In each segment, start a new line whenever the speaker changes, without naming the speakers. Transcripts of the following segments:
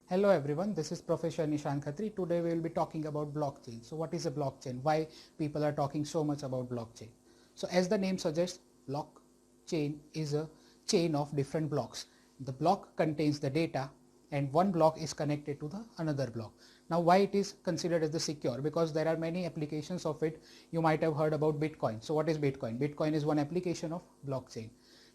Hello everyone, this is Professor Nishant Khatri. Today we will be talking about blockchain. So what is a blockchain? Why people are talking so much about blockchain? So as the name suggests, blockchain is a chain of different blocks. The block contains the data and one block is connected to the another block. Now why it is considered as the secure? Because there are many applications of it. You might have heard about Bitcoin. So what is Bitcoin? Bitcoin is one application of blockchain.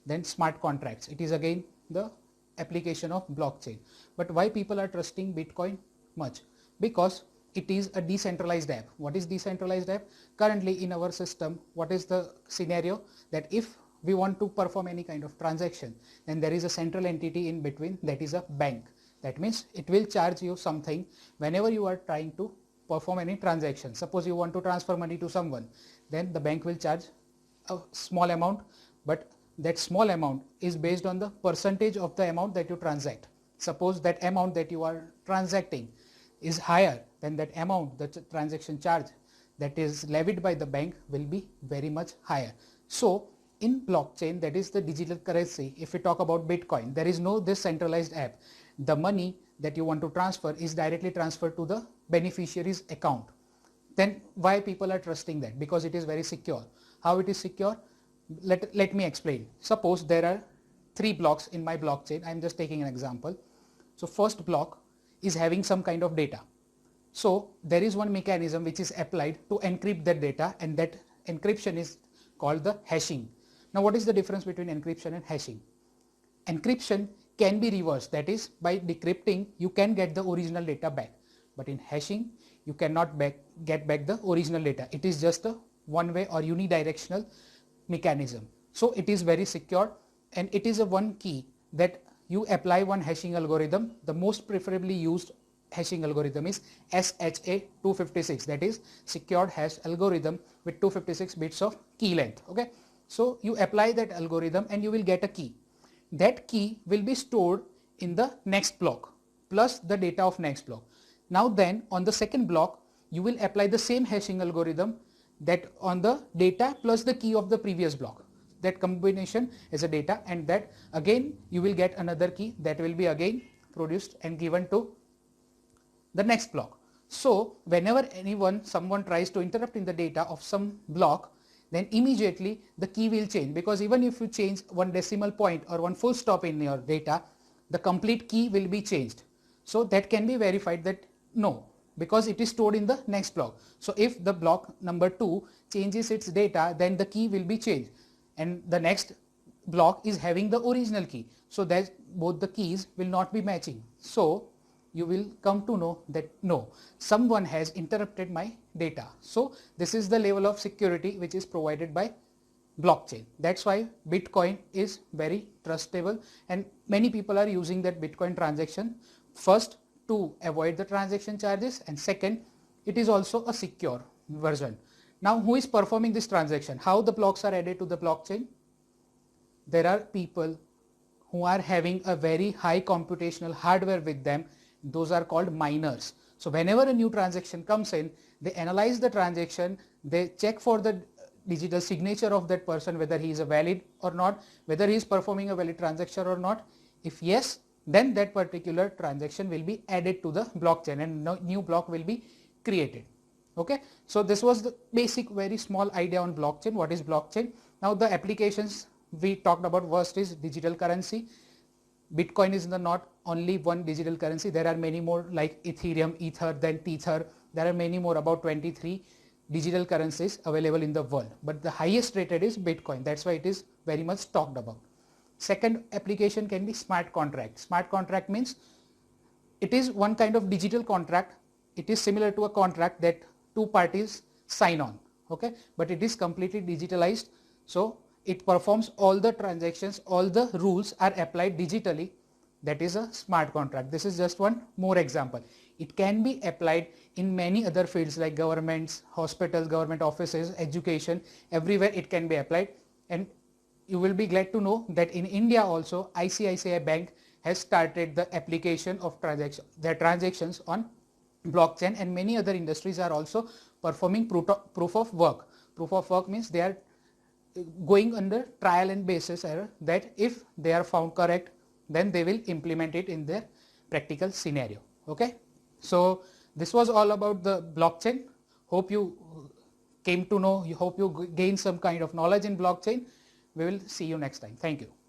Then smart contracts. It is again the application of blockchain. But why people are trusting Bitcoin much? Because it is a decentralized app. What is decentralized app? Currently in our system, what is the scenario? That if we want to perform any kind of transaction, then there is a central entity in between, that is a bank. That means it will charge you something whenever you are trying to perform any transaction. Suppose you want to transfer money to someone, then the bank will charge a small amount, but that small amount is based on the percentage of the amount that you transact. Suppose that amount that you are transacting is higher than that amount, the transaction charge that is levied by the bank will be very much higher. So in blockchain, that is the digital currency, if we talk about Bitcoin, there is no this centralized app. The money that you want to transfer is directly transferred to the beneficiary's account. Then why people are trusting that? Because it is very secure. How it is secure? Let me explain. Suppose there are 3 blocks in my blockchain. I am just taking an example. So first block is having some kind of data. So there is one mechanism which is applied to encrypt that data, and that encryption is called the hashing. Now what is the difference between encryption and hashing? Encryption can be reversed, that is by decrypting you can get the original data back, but in hashing you cannot get back the original data. It is just a one way or unidirectional mechanism. So it is very secure, and it is a one key that you apply one hashing algorithm. The most preferably used hashing algorithm is SHA-256, that is secured hash algorithm with 256 bits of key length. Okay, so you apply that algorithm and you will get a key. That key will be stored in the next block plus the data of next block. Now then on the second block you will apply the same hashing algorithm that on the data plus the key of the previous block. That combination is a data, and that again you will get another key that will be again produced and given to the next block. So whenever someone tries to interrupt in the data of some block, then immediately the key will change, because even if you change one decimal point or one full stop in your data, the complete key will be changed. So that can be verified that no, because it is stored in the next block. So if the block number 2 changes its data, then the key will be changed, and the next block is having the original key, so that both the keys will not be matching. So you will come to know that no, someone has interrupted my data. So this is the level of security which is provided by blockchain. That's why Bitcoin is very trustable, and many people are using that Bitcoin transaction, first to avoid the transaction charges, and second, it is also a secure version. Now who is performing this transaction? How the blocks are added to the blockchain? There are people who are having a very high computational hardware with them. Those are called miners. So whenever a new transaction comes in, they analyze the transaction, they check for the digital signature of that person, whether he is a valid or not, whether he is performing a valid transaction or not. If yes, then that particular transaction will be added to the blockchain and no new block will be created. Okay, so this was the basic very small idea on blockchain. What is blockchain? Now the applications we talked about first is digital currency. Bitcoin is not only one digital currency. There are many more like Ethereum, Ether, then Tether. There are many more, about 23 digital currencies available in the world. But the highest rated is Bitcoin. That's why it is very much talked about. Second application can be smart contract. Smart contract means it is one kind of digital contract. It is similar to a contract that two parties sign on. Okay, but it is completely digitalized. So it performs all the transactions, all the rules are applied digitally. That is a smart contract. This is just one more example. It can be applied in many other fields like governments, hospitals, government offices, education, everywhere it can be applied. And you will be glad to know that in India also ICICI Bank has started the application of their transactions on blockchain, and many other industries are also performing proof of work. Proof of work means they are going under trial and basis error, that if they are found correct, then they will implement it in their practical scenario. Okay, so this was all about the blockchain. Hope you came to know, hope you gained some kind of knowledge in blockchain. We will see you next time. Thank you.